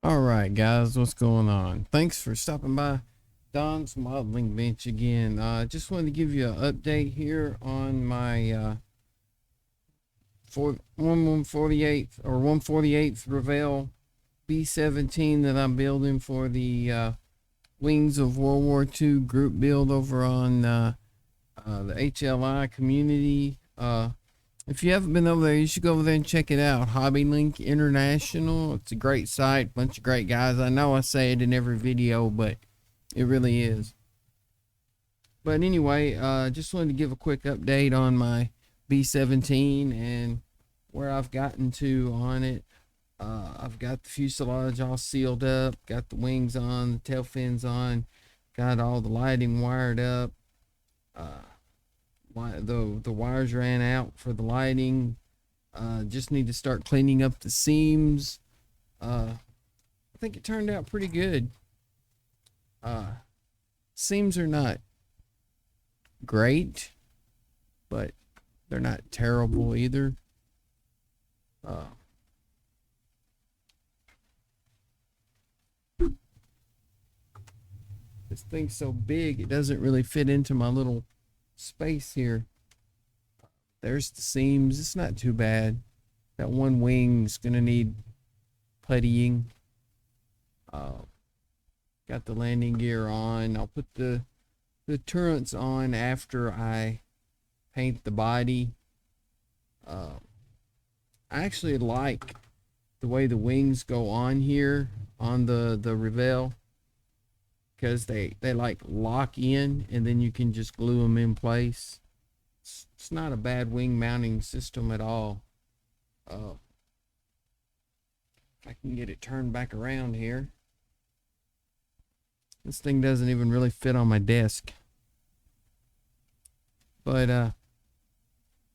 All right, guys, what's going on? Thanks for stopping by Don's Modeling Bench again. Just wanted to give you an update here on my 148th or 148th Revell B-17 that I'm building for the Wings of World War II group build over on the HLI community. If you haven't been over there, you should go over there and check it out. Hobby Link International. It's a great site. Bunch of great guys. I know I say it in every video, but it really is. But anyway, just wanted to give a quick update on my B-17 and where I've gotten to on it. I've got the fuselage all sealed up, got the wings on, the tail fins on, got all the lighting wired up. The wires ran out for the lighting. Just need to start cleaning up the seams. I think it turned out pretty good. Seams are not great, but they're not terrible either. This thing's so big it doesn't really fit into my little space here. There's the seams. It's not too bad. That one wing's gonna need puttying. Got the landing gear on. I'll put the turrets on after I paint the body. I actually like the way the wings go on here on the Revell, because they like lock in and then you can just glue them in place. It's not a bad wing mounting system at all. If I can get it turned back around here. This thing doesn't even really fit on my desk. But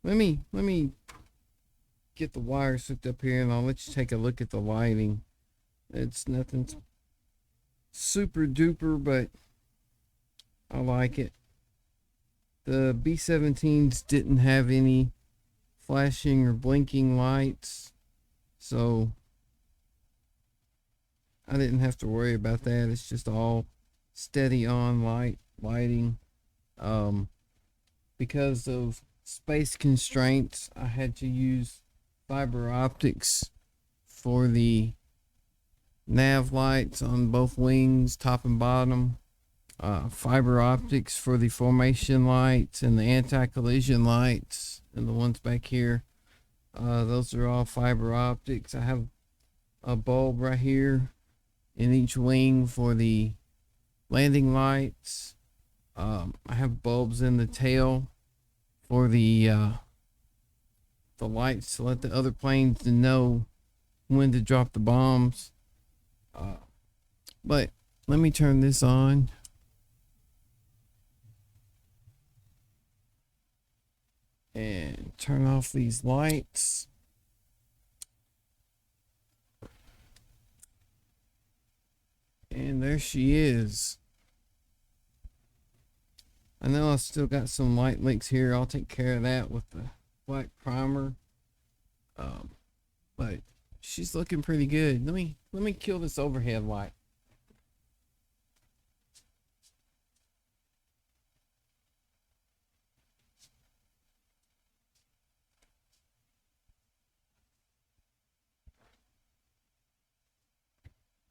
let me get the wires hooked up here and I'll let you take a look at the lighting. It's nothing super duper, but I like it. The B-17s didn't have any flashing or blinking lights, so I didn't have to worry about that. It's just all steady on lighting. Because of space constraints, I had to use fiber optics for the nav lights on both wings, top and bottom. Fiber optics for the formation lights and the anti-collision lights, and the ones back here, those are all fiber optics. I have a bulb right here in each wing for the landing lights. I have bulbs in the tail for the lights to let the other planes know when to drop the bombs. But let me turn this on. And turn off these lights. And there she is. I know I've still got some light leaks here. I'll take care of that with the black primer. But she's looking pretty good. Let me kill this overhead light.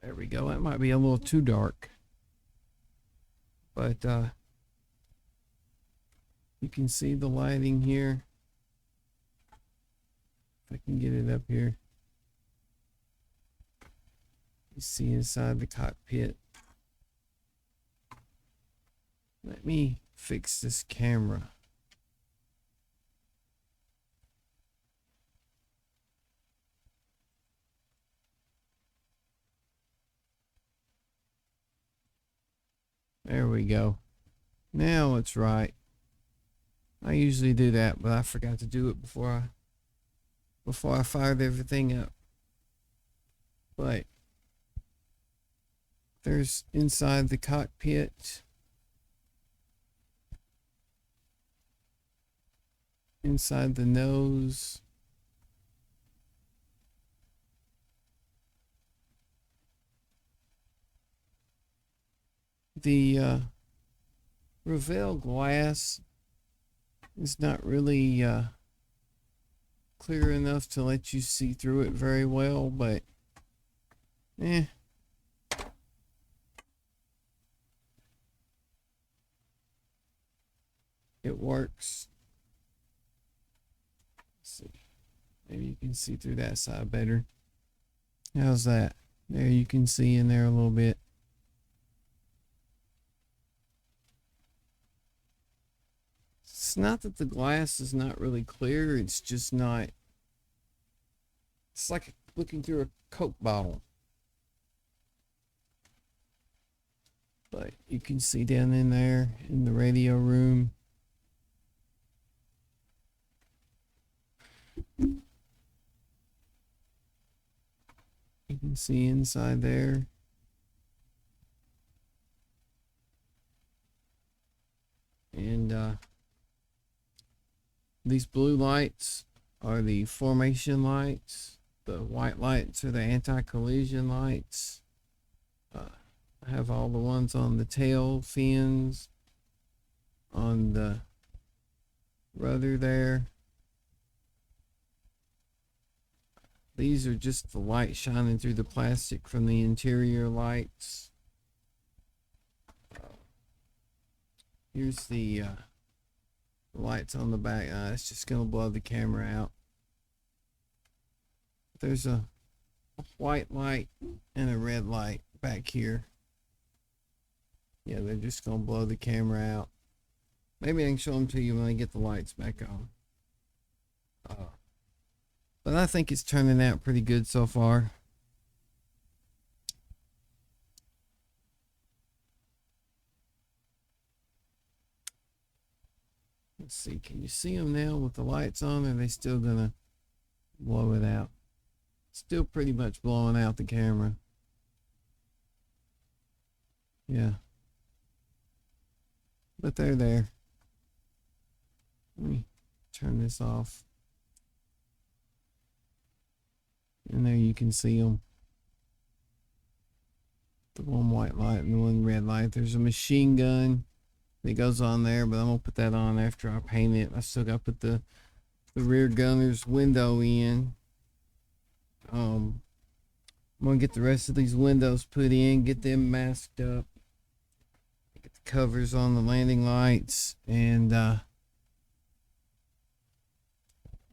There we go. That might be a little too dark. But you can see the lighting here. If I can get it up here. You see inside the cockpit. Let me fix this camera. There we go. Now it's right. I usually do that, but I forgot to do it before I fired everything up. But there's inside the cockpit, inside the nose, The Revell glass is not really clear enough to let you see through it very well, but it works. Let's see. Maybe you can see through that side better. How's that? There, you can see in there a little bit. It's not that the glass is not really clear, it's just not. It's like looking through a Coke bottle. But you can see down in there in the radio room. You can see inside there. And these blue lights are the formation lights. The white lights are the anti-collision lights. I have all the ones on the tail fins, on the rudder there. These are just the light shining through the plastic from the interior lights. Here's the lights on the back. It's just going to blow the camera out. There's a white light and a red light back here. Yeah, they're just going to blow the camera out. Maybe I can show them to you when I get the lights back on. But I think it's turning out pretty good so far. Let's see, can you see them now with the lights on? Or are they still gonna blow it out? Still pretty much blowing out the camera. Yeah. But they're there. Let me turn this off. And there you can see them. The one white light and the one red light. There's a machine gun that goes on there, but I'm gonna put that on after I paint it. I still gotta put the rear gunner's window in. I'm gonna get the rest of these windows put in, get them masked up, get the covers on the landing lights, and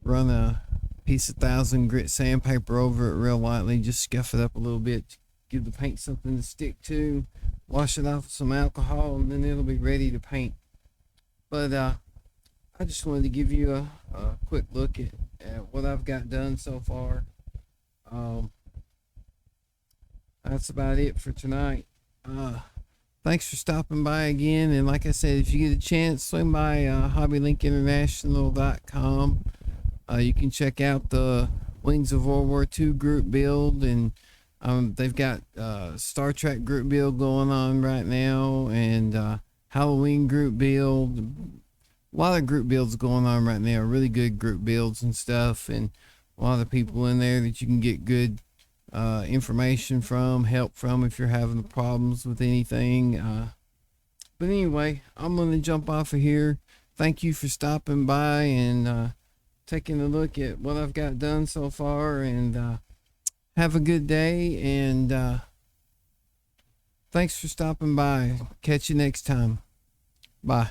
run a piece of 1000 grit sandpaper over it real lightly, just scuff it up a little bit, give the paint something to stick to, wash it off with some alcohol, and then it'll be ready to paint. But I just wanted to give you a quick look at what I've got done so far. That's about it for tonight. Thanks for stopping by again, and like I said, if you get a chance, swing by hobbylinkinternational.com. You can check out the Wings of World War II group build, and they've got Star Trek group build going on right now, and Halloween group build. A lot of group builds going on right now, really good group builds and stuff, and a lot of people in there that you can get good information from, help from if you're having problems with anything. But anyway, I'm going to jump off of here. Thank you for stopping by and taking a look at what I've got done so far, and have a good day, and thanks for stopping by. Catch you next time. Bye.